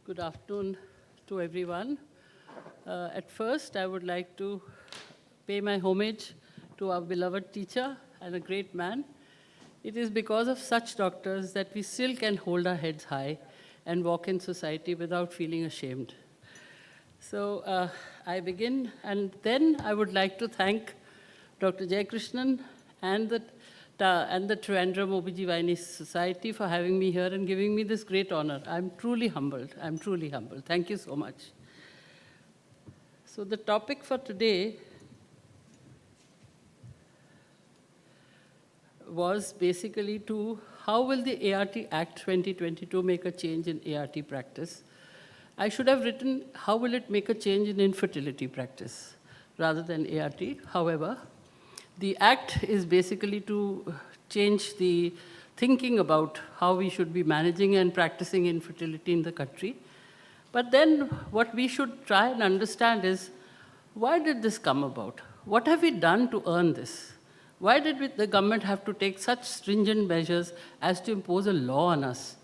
Good afternoon to everyone. At first, I would like to pay my homage to our beloved teacher and a great man. It is because of such doctors that we still can hold our heads high and walk in society without feeling ashamed. So I begin, and then I would like to thank Dr. Jayakrishnan and the Trivandrum OBGYN Society for having me here and giving me this great honor. I'm truly humbled. I'm truly humbled. Thank you so much. So the topic for today was basically how will the ART Act 2022 make a change in ART practice? I should have written, how will it make a change in infertility practice rather than ART. However, the act is basically to change the thinking about how we should be managing and practicing infertility in the country. But then what we should try and understand is, why did this come about? What have we done to earn this? Why did the government have to take such stringent measures as to impose a law on us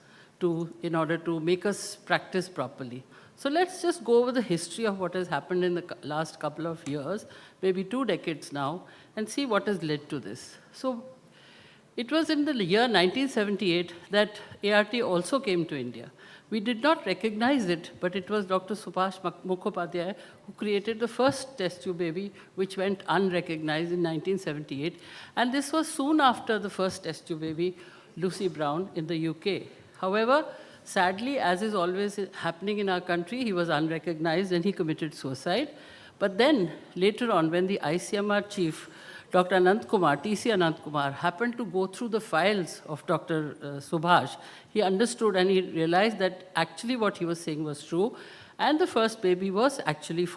in order to make us practice properly? So let's just go over the history of what has happened in the last couple of years, maybe 2 decades now, and see what has led to this. So it was in the year 1978 that ART also came to India. We did not recognize it, but it was Dr. Subhash Mukhopadhyay who created the first test tube baby, which went unrecognized in 1978. And this was soon after the first test tube baby, Lucy Brown, in the UK. However, sadly, as is always happening in our country, he was unrecognized and he committed suicide. But then, later on, when the ICMR chief, Dr. Anant Kumar, TC Anant Kumar, happened to go through the files of Dr. Subhash, he understood and he realized that actually what he was saying was true. And the first baby was actually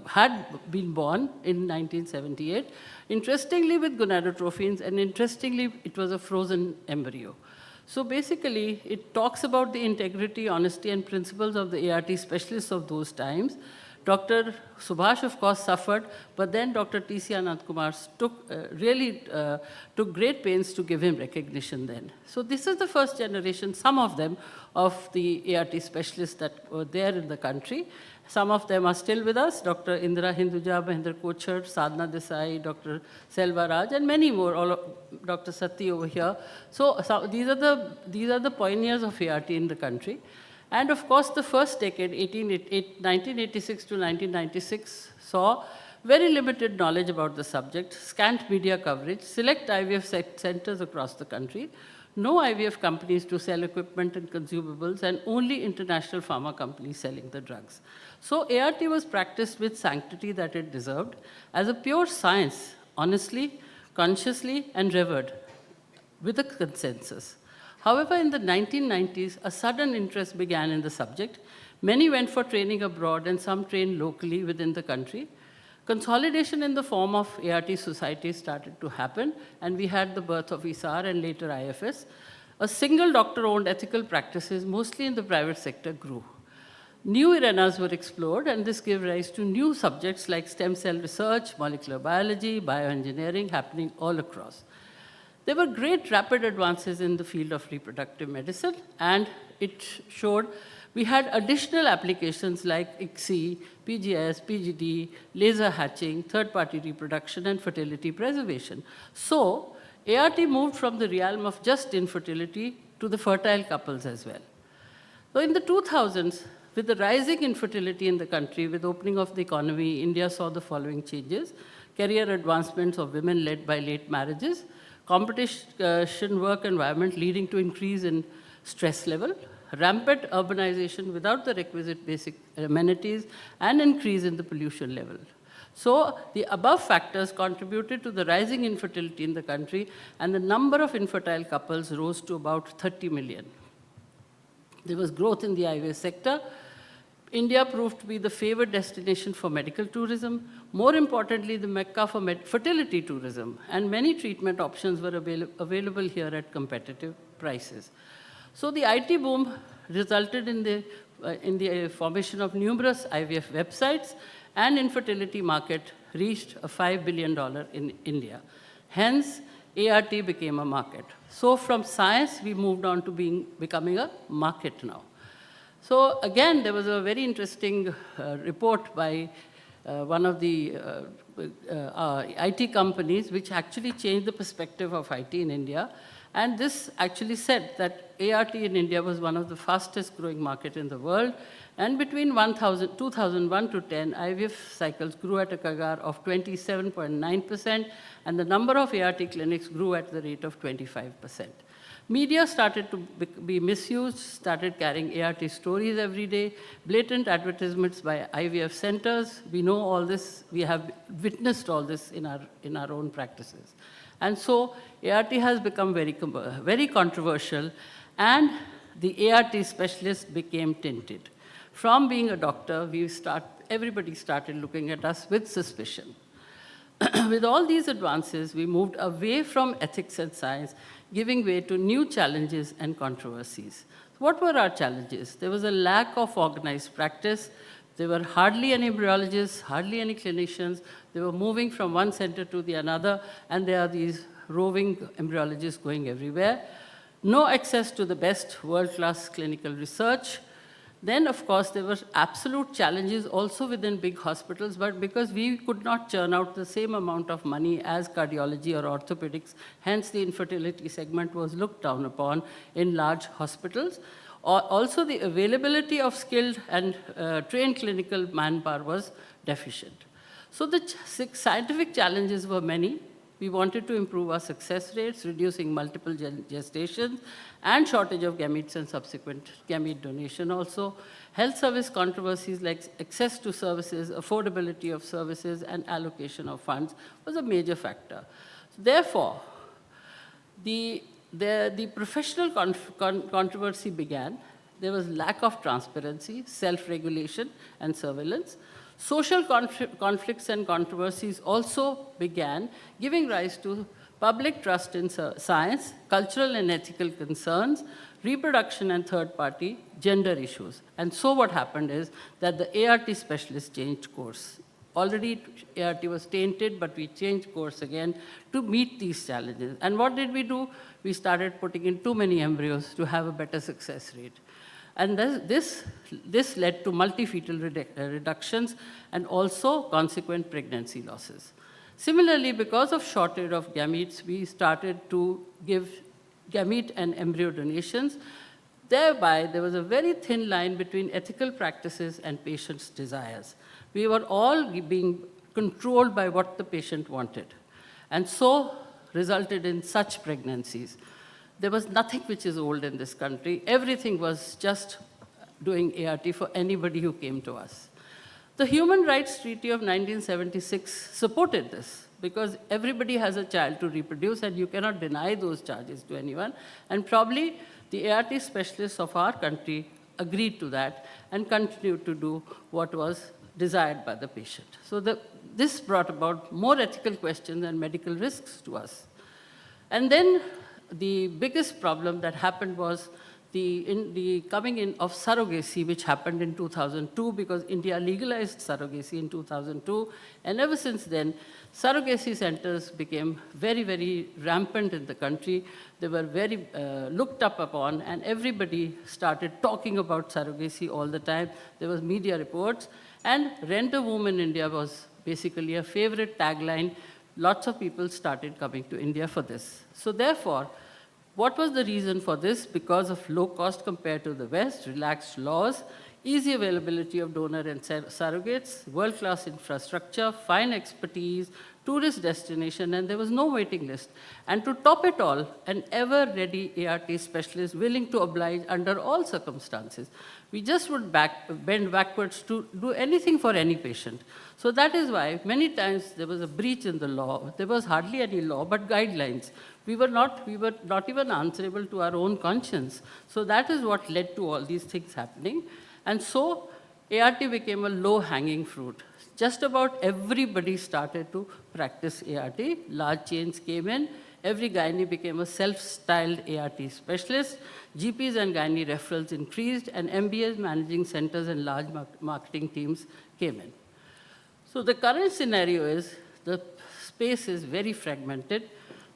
had been born in 1978. Interestingly, with gonadotrophins, and interestingly, it was a frozen embryo. So basically, it talks about the integrity, honesty, and principles of the ART specialists of those times. Dr. Subhash, of course, suffered, but then Dr. T.C. Anant Kumar really took great pains to give him recognition then. So this is the first generation, some of them, of the ART specialists that were there in the country. Some of them are still with us, Dr. Indira Hinduja, Mahendra Kochhar, Sadhana Desai, Dr. Selva Raj, and many more, Dr. Sati over here. So these are the pioneers of ART in the country. And of course, the first decade, 1986 to 1996, saw very limited knowledge about the subject, scant media coverage, select IVF centers across the country, no IVF companies to sell equipment and consumables, and only international pharma companies selling the drugs. So ART was practiced with sanctity that it deserved, as a pure science, honestly, consciously, and revered, with a consensus. However, in the 1990s, a sudden interest began in the subject. Many went for training abroad and some trained locally within the country. Consolidation in the form of ART societies started to happen, and we had the birth of ISAR and later IFS. A single doctor-owned ethical practices, mostly in the private sector, grew. New arenas were explored, and this gave rise to new subjects like stem cell research, molecular biology, bioengineering happening all across. There were great rapid advances in the field of reproductive medicine, and it showed we had additional applications like ICSI, PGS, PGD, laser hatching, third-party reproduction, and fertility preservation. So ART moved from the realm of just infertility to the fertile couples as well. So in the 2000s, with the rising infertility in the country, with opening of the economy, India saw the following changes: career advancements of women led by late marriages, competition work environment leading to increase in stress level, rampant urbanization without the requisite basic amenities, and increase in the pollution level. So the above factors contributed to the rising infertility in the country, and the number of infertile couples rose to about 30 million. There was growth in the IVF sector. India proved to be the favored destination for medical tourism, more importantly, the mecca for fertility tourism, and many treatment options were available here at competitive prices. So the IT boom resulted in the formation of numerous IVF websites, and infertility market reached a $5 billion in India. Hence, ART became a market. So from science, we moved on to becoming a market now. So again, there was a very interesting report by one of the IT companies, which actually changed the perspective of IT in India. And this actually said that ART in India was one of the fastest growing market in the world. And between 2001 to 10, IVF cycles grew at a CAGR of 27.9%, and the number of ART clinics grew at the rate of 25%. Media started to be misused, started carrying ART stories every day, blatant advertisements by IVF centers. We know all this, we have witnessed all this in our own practices. And so ART has become very controversial, and the ART specialist became tinted. From being a doctor, everybody started looking at us with suspicion. With all these advances, we moved away from ethics and science, giving way to new challenges and controversies. What were our challenges? There was a lack of organized practice. There were hardly any embryologists, hardly any clinicians. They were moving from one center to the another, and there are these roving embryologists going everywhere. No access to the best world-class clinical research. Then, of course, there were absolute challenges also within big hospitals, but because we could not churn out the same amount of money as cardiology or orthopedics, hence the infertility segment was looked down upon in large hospitals. Also, the availability of skilled and trained clinical manpower was deficient. So the scientific challenges were many. We wanted to improve our success rates, reducing multiple gestations, and shortage of gametes and subsequent gamete donation also. Health service controversies like access to services, affordability of services, and allocation of funds was a major factor. Therefore, the professional controversy began. There was lack of transparency, self-regulation, and surveillance. Social conflicts and controversies also began, giving rise to public trust in science, cultural and ethical concerns, reproduction and third-party gender issues. And so what happened is that the ART specialist changed course. Already ART was tainted, but we changed course again to meet these challenges. And what did we do? We started putting in too many embryos to have a better success rate. And this led to multifetal reductions and also consequent pregnancy losses. Similarly, because of shortage of gametes, we started to give gamete and embryo donations. Thereby, there was a very thin line between ethical practices and patients' desires. We were all being controlled by what the patient wanted, and so resulted in such pregnancies. There was nothing which is old in this country. Everything was just doing ART for anybody who came to us. The Human Rights Treaty of 1976 supported this because everybody has a child to reproduce and you cannot deny those charges to anyone. And probably the ART specialists of our country agreed to that and continued to do what was desired by the patient. So this brought about more ethical questions and medical risks to us. And then the biggest problem that happened was the coming in of surrogacy, which happened in 2002 because India legalized surrogacy in 2002. And ever since then, surrogacy centers became very, very rampant in the country. They were very looked up upon, and everybody started talking about surrogacy all the time. There was media reports, and Rent a Womb in India was basically a favorite tagline. Lots of people started coming to India for this. So therefore, what was the reason for this? Because of low cost compared to the West, relaxed laws, easy availability of donor and surrogates, world-class infrastructure, fine expertise, tourist destination, and there was no waiting list. And to top it all, an ever-ready ART specialist willing to oblige under all circumstances. We just would bend backwards to do anything for any patient. So that is why many times there was a breach in the law. There was hardly any law, but guidelines. We were not even answerable to our own conscience. So that is what led to all these things happening. And so ART became a low-hanging fruit. Just about everybody started to practice ART. Large chains came in. Every gynae became a self-styled ART specialist. GPs and gynae referrals increased, and MBS managing centers and large marketing teams came in. So the current scenario is the space is very fragmented.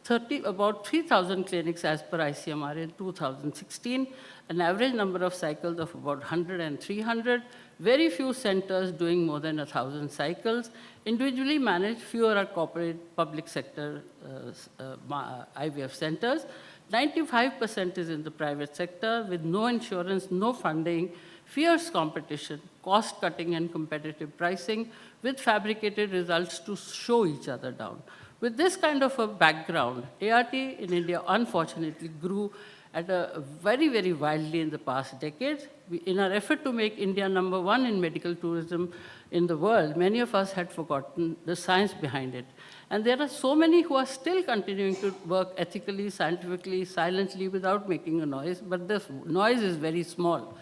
about 3,000 clinics as per ICMR in 2016, an average number of cycles of about 100 and 300, very few centers doing more than 1,000 cycles, individually managed, fewer are corporate public sector IVF centers. 95% is in the private sector with no insurance, no funding, fierce competition, cost cutting and competitive pricing with fabricated results to show each other down. With this kind of a background, ART in India unfortunately grew at a very, very wildly in the past decades. In our effort to make India #1 in medical tourism in the world, many of us had forgotten the science behind it. And there are so many who are still continuing to work ethically, scientifically, silently, without making a noise, but the noise is very small.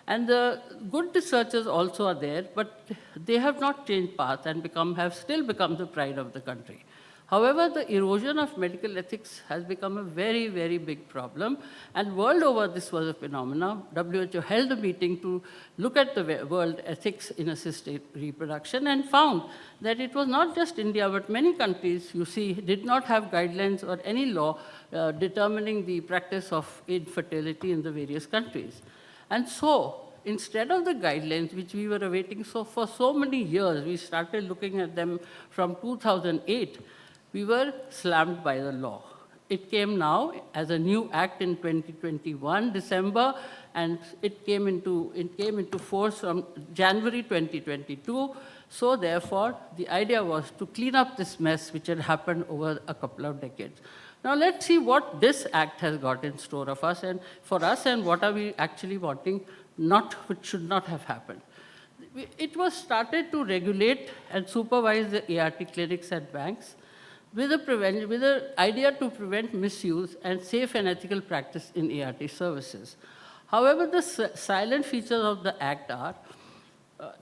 And the good researchers also are there, but they have not changed path and have still become the pride of the country. However, the erosion of medical ethics has become a very, very big problem. And world over, this was a phenomenon. WHO held a meeting to look at the world ethics in assisted reproduction and found that it was not just India, but many countries, you see, did not have guidelines or any law determining the practice of infertility in the various countries. And so, instead of the guidelines, which we were awaiting for so many years, we started looking at them from 2008, we were slammed by the law. It came now as a new act in 2021, December, and it came into force from January 2022. So therefore, the idea was to clean up this mess which had happened over a couple of decades. Now let's see what this act has got in store of us and for us, and what are we actually wanting, which should not have happened. It was started to regulate and supervise the ART clinics and banks, with an idea to prevent misuse and safe and ethical practice in ART services. However, the silent features of the Act are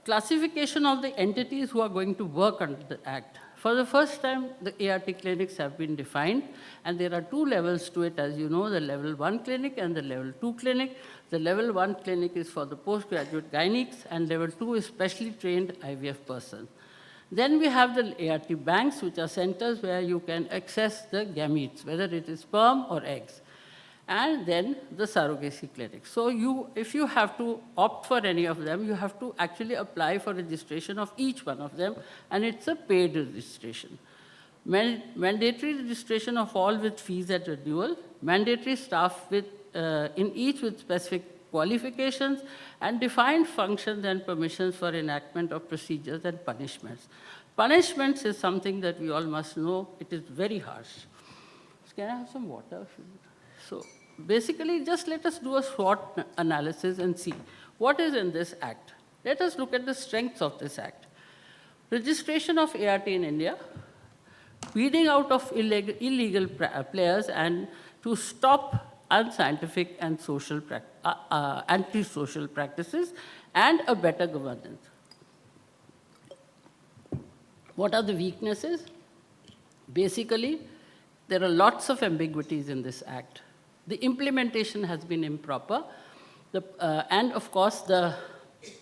classification of the entities who are going to work under the Act. For the first time, the ART clinics have been defined, and there are two levels to it, as you know, the level 1 clinic and the level 2 clinic. The level 1 clinic is for the postgraduate gynecists, and level 2 is specially trained IVF persons. Then we have the ART banks, which are centers where you can access the gametes, whether it is sperm or eggs. And then the surrogacy clinics. So if you have to opt for any of them, you have to actually apply for registration of each one of them, and it's a paid registration. Mandatory registration of all with fees at renewal, mandatory staff in each with specific qualifications, and defined functions and permissions for enactment of procedures and punishments. Punishments is something that we all must know. It is very harsh. Can I have some water? So basically, just let us do a SWOT analysis and see what is in this act. Let us look at the strengths of this act. Registration of ART in India, weeding out of illegal players, and to stop unscientific and anti-social practices, and a better governance. What are the weaknesses? Basically, there are lots of ambiguities in this act. The implementation has been improper, and of course,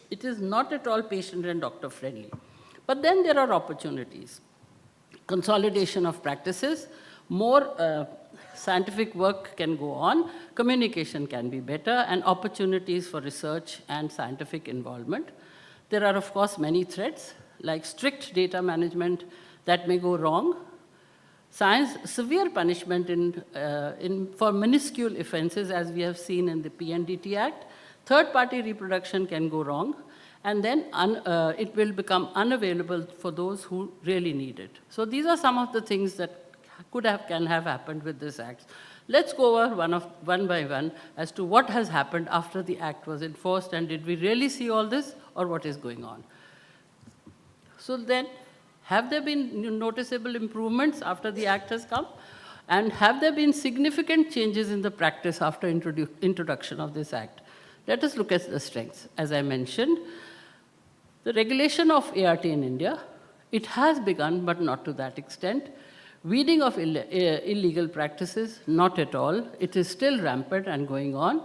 it is not at all patient and doctor friendly. But then there are opportunities. Consolidation of practices, more scientific work can go on, communication can be better, and opportunities for research and scientific involvement. There are, of course, many threats, like strict data management that may go wrong, severe punishment for minuscule offenses, as we have seen in the PNDT Act. Third-party reproduction can go wrong, and then it will become unavailable for those who really need it. So these are some of the things that can have happened with this act. Let's go over one by one as to what has happened after the act was enforced, and did we really see all this, or what is going on? So then, have there been noticeable improvements after the act has come? And have there been significant changes in the practice after introduction of this act? Let us look at the strengths. As I mentioned, the regulation of ART in India, it has begun, but not to that extent. Weeding of illegal practices, not at all. It is still rampant and going on.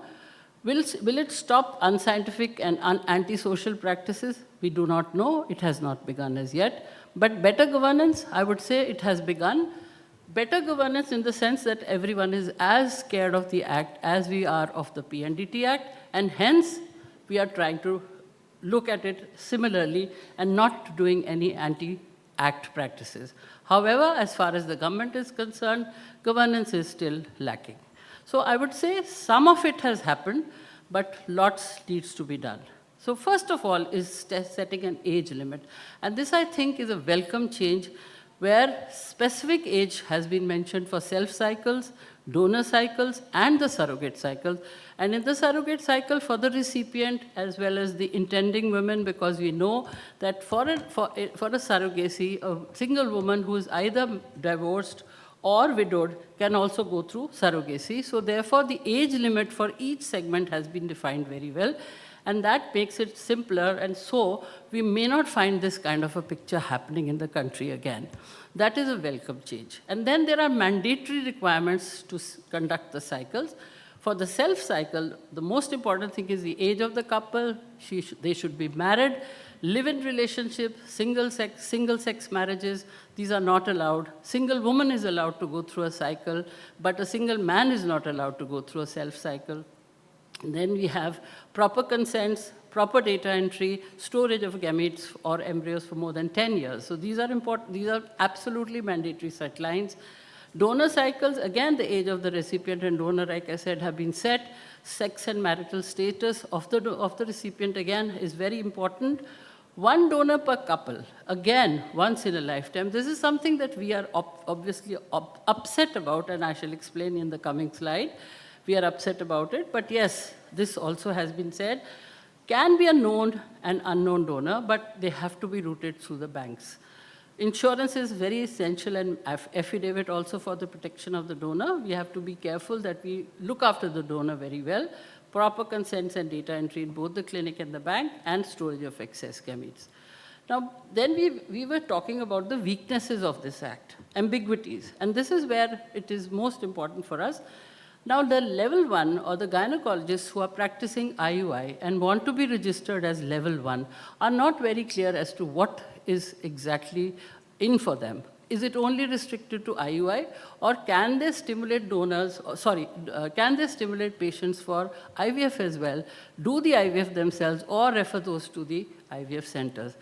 Will it stop unscientific and antisocial practices? We do not know. It has not begun as yet. But better governance, I would say it has begun. Better governance in the sense that everyone is as scared of the Act as we are of the PNDT Act, and hence we are trying to look at it similarly and not doing any anti-Act practices. However, as far as the government is concerned, governance is still lacking. So I would say some of it has happened, but lots needs to be done. So first of all is setting an age limit. And this, I think, is a welcome change where specific age has been mentioned for self cycles, donor cycles, and the surrogate cycles. And in the surrogate cycle for the recipient as well as the intending women, because we know that for a surrogacy, a single woman who is either divorced or widowed can also go through surrogacy. So therefore, the age limit for each segment has been defined very well. And that makes it simpler, and so we may not find this kind of a picture happening in the country again. That is a welcome change. And then there are mandatory requirements to conduct the cycles. For the self cycle, the most important thing is the age of the couple. They should be married, live-in relationship, single-sex marriages. These are not allowed. Single woman is allowed to go through a cycle, but a single man is not allowed to go through a self cycle. And then we have proper consents, proper data entry, storage of gametes or embryos for more than 10 years. So these are important, these are absolutely mandatory set lines. Donor cycles, again, the age of the recipient and donor, like I said, have been set. Sex and marital status of the recipient, again, is very important. One donor per couple, again, once in a lifetime. This is something that we are obviously upset about, and I shall explain in the coming slide. We are upset about it, but yes, this also has been said. Can be a known and unknown donor, but they have to be routed through the banks. Insurance is very essential, and affidavit also for the protection of the donor. We have to be careful that we look after the donor very well. Proper consents and data entry in both the clinic and the bank, and storage of excess gametes. Now, then we were talking about the weaknesses of this act, ambiguities, and this is where it is most important for us. Now, the level 1 or the gynecologists who are practicing IUI and want to be registered as level 1 are not very clear as to what is exactly in for them. Is it only restricted to IUI, or can they stimulate can they stimulate patients for IVF as well, do the IVF themselves, or refer those to the IVF centers?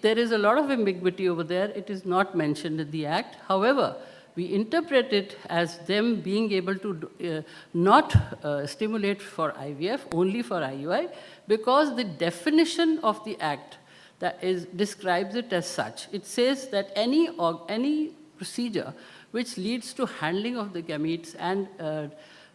There is a lot of ambiguity over there. It is not mentioned in the Act. However, we interpret it as them being able to not stimulate for IVF, only for IUI, because the definition of the Act describes it as such. It says that any procedure which leads to handling of the gametes and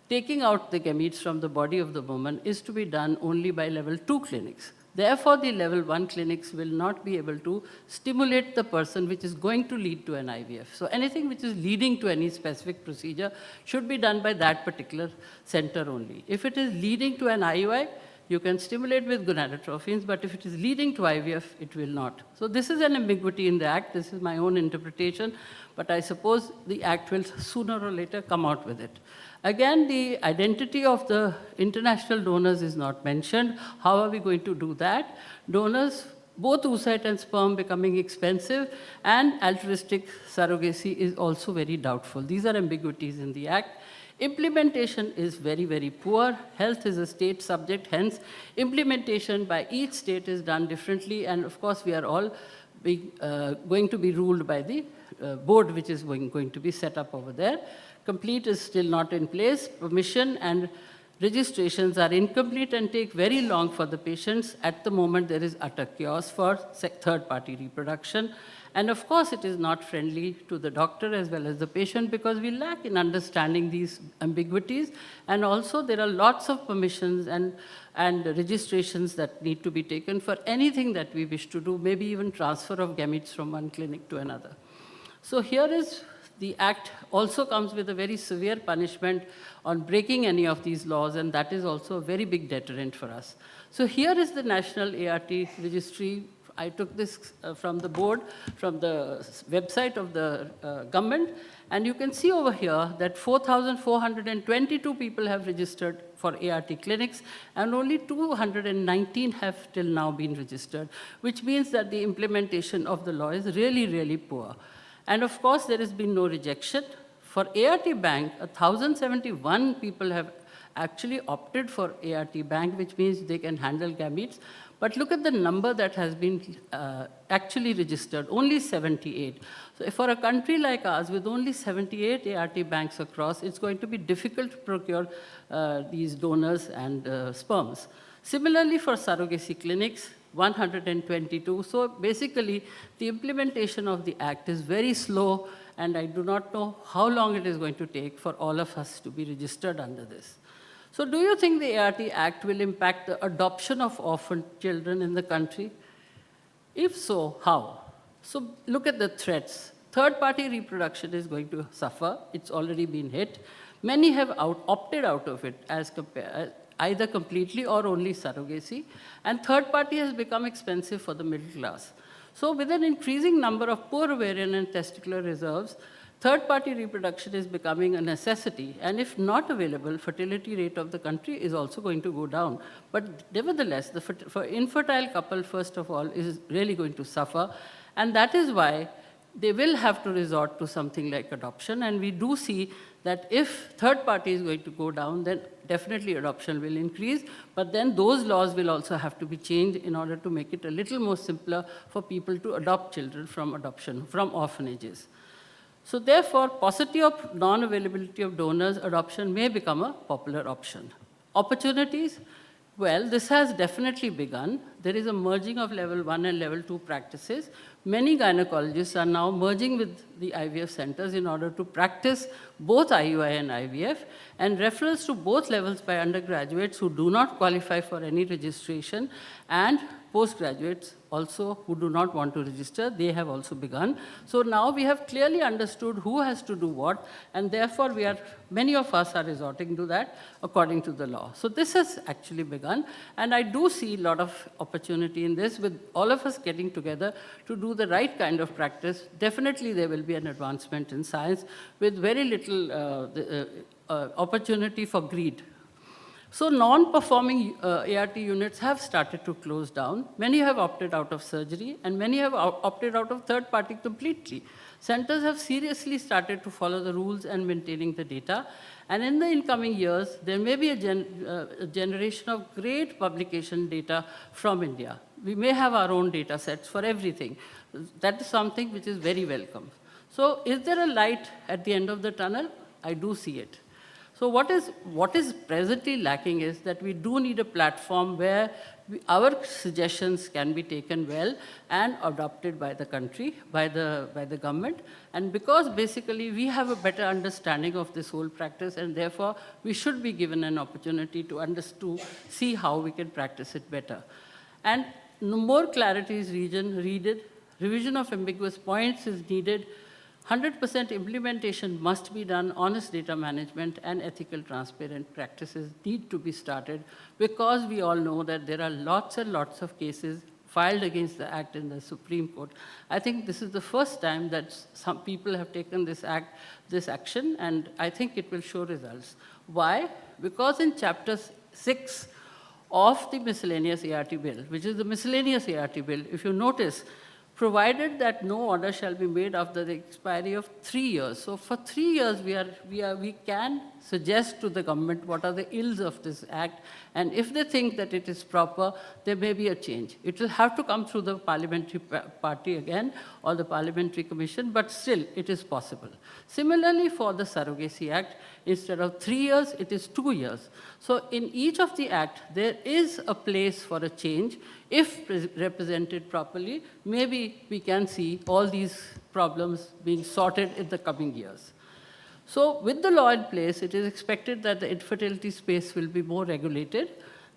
taking out the gametes from the body of the woman is to be done only by level 2 clinics. Therefore, the level 1 clinics will not be able to stimulate the person, which is going to lead to an IVF. So anything which is leading to any specific procedure should be done by that particular center only. If it is leading to an IUI, you can stimulate with gonadotrophins, but if it is leading to IVF, it will not. So this is an ambiguity in the Act. This is my own interpretation, but I suppose the Act will sooner or later come out with it. Again, the identity of the international donors is not mentioned. How are we going to do that? Donors, both oocyte and sperm becoming expensive, and altruistic surrogacy is also very doubtful. These are ambiguities in the Act. Implementation is very, very poor. Health is a state subject, hence implementation by each state is done differently, and of course we are all going to be ruled by the board which is going to be set up over there. Complete is still not in place. Permission and registrations are incomplete and take very long for the patients. At the moment, there is utter chaos for third-party reproduction. And of course, it is not friendly to the doctor as well as the patient, because we lack in understanding these ambiguities. And also, there are lots of permissions and registrations that need to be taken for anything that we wish to do, maybe even transfer of gametes from one clinic to another. So here is the Act also comes with a very severe punishment on breaking any of these laws, and that is also a very big deterrent for us. So here is the National ART Registry. I took this from the board, from the website of the government, and you can see over here that 4,422 people have registered for ART clinics, and only 219 have till now been registered, which means that the implementation of the law is really, really poor. And of course, there has been no rejection. For ART Bank, 1,071 people have actually opted for ART Bank, which means they can handle gametes. But look at the number that has been actually registered, only 78. So for a country like ours, with only 78 ART banks across, it's going to be difficult to procure these donors and sperms. Similarly, for surrogacy clinics, 122. So basically, the implementation of the act is very slow, and I do not know how long it is going to take for all of us to be registered under this. So do you think the ART Act will impact the adoption of orphan children in the country? If so, how? So look at the threats. Third-party reproduction is going to suffer. It's already been hit. Many have opted out of it as either completely or only surrogacy. And third-party has become expensive for the middle class. So with an increasing number of poor ovarian and testicular reserves, third-party reproduction is becoming a necessity, and if not available, fertility rate of the country is also going to go down. But nevertheless, the for infertile couple, first of all, is really going to suffer, and that is why they will have to resort to something like adoption, and we do see that if third party is going to go down, then definitely adoption will increase, but then those laws will also have to be changed in order to make it a little more simpler for people to adopt children from adoption, from orphanages. So therefore, paucity of non-availability of donors, adoption may become a popular option. Opportunities, well, this has definitely begun. There is a merging of level 1 and level 2 practices. Many gynecologists are now merging with the IVF centers in order to practice both IUI and IVF, and referrals to both levels by undergraduates who do not qualify for any registration, and postgraduates also who do not want to register, they have also begun. So now we have clearly understood who has to do what, and therefore many of us are resorting to that according to the law. So this has actually begun, and I do see a lot of opportunity in this, with all of us getting together to do the right kind of practice. Definitely there will be an advancement in science with very little opportunity for greed. So non-performing ART units have started to close down. Many have opted out of surgery, and many have opted out of third party completely. Centers have seriously started to follow the rules and maintaining the data. And in the incoming years, there may be a generation of great publication data from India. We may have our own data sets for everything. That is something which is very welcome. So is there a light at the end of the tunnel? I do see it. So what is presently lacking is that we do need a platform where our suggestions can be taken well and adopted by the country, by the government. And because basically we have a better understanding of this whole practice, and therefore we should be given an opportunity to see how we can practice it better. And more clarity is needed. Revision of ambiguous points is needed. 100% implementation must be done. Honest data management and ethical, transparent practices need to be started, because we all know that there are lots and lots of cases filed against the Act in the Supreme Court. I think this is the first time that some people have taken this action, and I think it will show results. Why? Because in Chapter 6 of the Miscellaneous ART Bill, which is the Miscellaneous ART Bill, if you notice, provided that no order shall be made after the expiry of 3 years. So for 3 years, we can suggest to the government what are the ills of this act, and if they think that it is proper, there may be a change. It will have to come through the parliamentary party again, or the parliamentary commission, but still it is possible. Similarly, for the Surrogacy Act, instead of 3 years, it is 2 years. So in each of the act, there is a place for a change. If represented properly, maybe we can see all these problems being sorted in the coming years. So with the law in place, it is expected that the infertility space will be more regulated.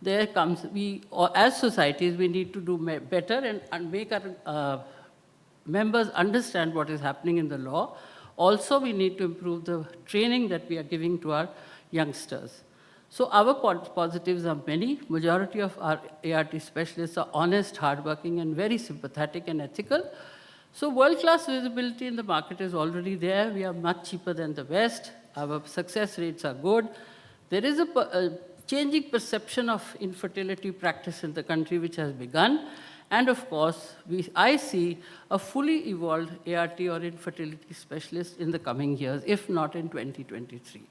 There comes, as societies, we need to do better and make our members understand what is happening in the law. Also, we need to improve the training that we are giving to our youngsters. So our positives are many. Majority of our ART specialists are honest, hardworking, and very sympathetic and ethical. So world-class visibility in the market is already there. We are much cheaper than the West. Our success rates are good. There is a changing perception of infertility practice in the country which has begun. And of course, I see a fully evolved ART or infertility specialist in the coming years, if not in 2023.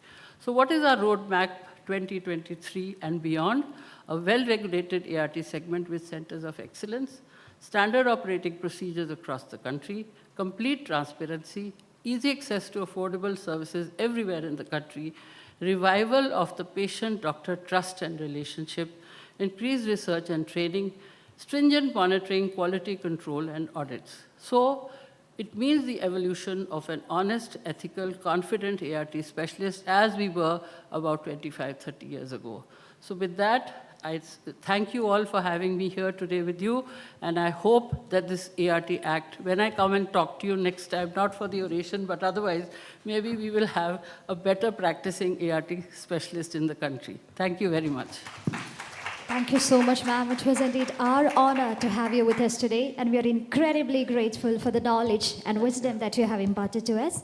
So what is our roadmap 2023 and beyond? A well-regulated ART segment with centers of excellence, standard operating procedures across the country, complete transparency, easy access to affordable services everywhere in the country, revival of the patient-doctor trust and relationship, increased research and training, stringent monitoring, quality control, and audits. So it means the evolution of an honest, ethical, confident ART specialist as we were about 25, 30 years ago. So with that, I thank you all for having me here today with you, and I hope that this ART Act, when I come and talk to you next time, not for the oration, but otherwise, maybe we will have a better practicing ART specialist in the country. Thank you very much. Thank you so much, ma'am. It was indeed our honor to have you with us today, and we are incredibly grateful for the knowledge and wisdom that you have imparted to us.